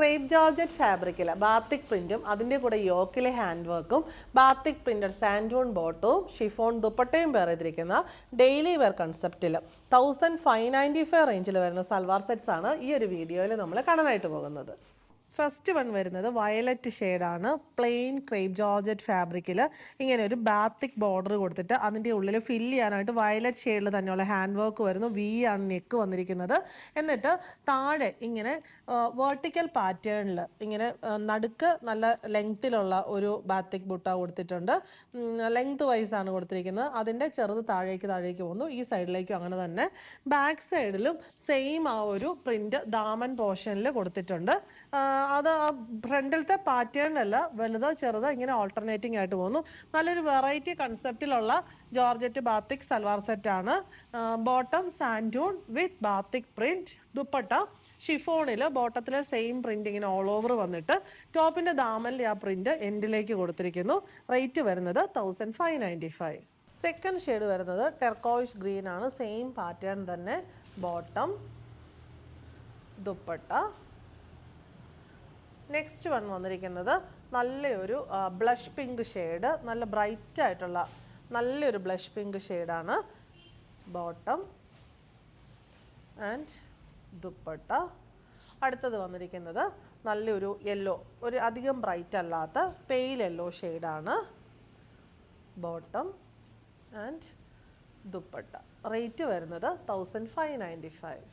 Crepe georgette ഫാബ്രിക്കിൽ batik പ്രിന്റും അതിൻ്റെ കൂടെ യോക്കിലെ ഹാൻഡ് വർക്കും ബാത്തിക് പ്രിന്റഡ് സാൻഡോൺ ബോട്ടവും ഷിഫോൺ ദുപ്പട്ടയും പേർ ചെയ്തിരിക്കുന്ന ഡെയിലി വെയർ കൺസെപ്റ്റിൽ 1595 റേഞ്ചിൽ വരുന്ന സൽവാർ സെറ്റ്സ് ആണ് ഈ ഒരു വീഡിയോയിൽ നമ്മൾ കാണാനായിട്ട് പോകുന്നത്. ഫസ്റ്റ് വൺ വരുന്നത് വയലറ്റ് ഷെയ്ഡാണ്. പ്ലെയിൻ ക്രേപ്പ് ജോർജറ്റ് ഫാബ്രിക്കിൽ ഇങ്ങനെ ഒരു ബാത്തിക് ബോർഡർ കൊടുത്തിട്ട് അതിൻ്റെ ഉള്ളിൽ ഫില്ല് ചെയ്യാനായിട്ട് വയലറ്റ് ഷെയ്ഡിൽ തന്നെയുള്ള ഹാൻഡ് വർക്ക് വരുന്നു. വി ആണ് നെക്ക് വന്നിരിക്കുന്നത്. എന്നിട്ട് താഴെ ഇങ്ങനെ വേർട്ടിക്കൽ പാറ്റേണിൽ ഇങ്ങനെ നടുക്ക് നല്ല ലെങ്ത്തിലുള്ള ഒരു ബാത്തിക് ബുട്ട കൊടുത്തിട്ടുണ്ട്. ലെങ്ത് വൈസ് ആണ് കൊടുത്തിരിക്കുന്നത്. അതിൻ്റെ ചെറുത് താഴേക്ക് പോകുന്നു. ഈ സൈഡിലേക്കും അങ്ങനെ തന്നെ. ബാക്ക് സൈഡിലും സെയിം ആ ഒരു പ്രിൻ്റ് ദാമൻ പോർഷനിൽ കൊടുത്തിട്ടുണ്ട്. അത് ആ ഫ്രണ്ടിലത്തെ പാറ്റേണിലല്ല, വലുതോ ചെറുതോ ഇങ്ങനെ ഓൾട്ടർനേറ്റിംഗ് ആയിട്ട് പോകുന്നു. നല്ലൊരു വെറൈറ്റി കൺസെപ്റ്റിലുള്ള ജോർജറ്റ് ബാത്തിക് സൽവാർ സെറ്റാണ്. ബോട്ടം സാൻഡൂൺ വിത്ത് ബാത്തിക് പ്രിൻറ്റ്, ദുപ്പട്ട ഷിഫോണിൽ ബോട്ടത്തിലെ സെയിം പ്രിൻ്റ് ഇങ്ങനെ ഓൾ ഓവർ വന്നിട്ട് ടോപ്പിൻ്റെ ദാമനിൽ ആ പ്രിൻ്റ് എൻഡിലേക്ക് കൊടുത്തിരിക്കുന്നു. റേറ്റ് വരുന്നത് 1595. സെക്കൻഡ് ഷെയ്ഡ് വരുന്നത് ടെർക്കോയിഷ് ഗ്രീൻ ആണ്. സെയിം പാറ്റേൺ തന്നെ. ബോട്ടം, ദുപ്പട്ട. നെക്സ്റ്റ് വൺ വന്നിരിക്കുന്നത് നല്ലൊരു ബ്ലഷ് പിങ്ക് ഷെയ്ഡ്, നല്ല ബ്രൈറ്റ് ആയിട്ടുള്ള നല്ലൊരു ബ്ലഷ് പിങ്ക് ഷെയ്ഡാണ്. Bottom and dupatta. അടുത്തത് വന്നിരിക്കുന്നത് നല്ലൊരു യെല്ലോ, ഒരു അധികം ബ്രൈറ്റ് അല്ലാത്ത പെയിൽ യെല്ലോ ഷെയ്ഡാണ്. Bottom and dupatta. റേറ്റ് വരുന്നത് 1595.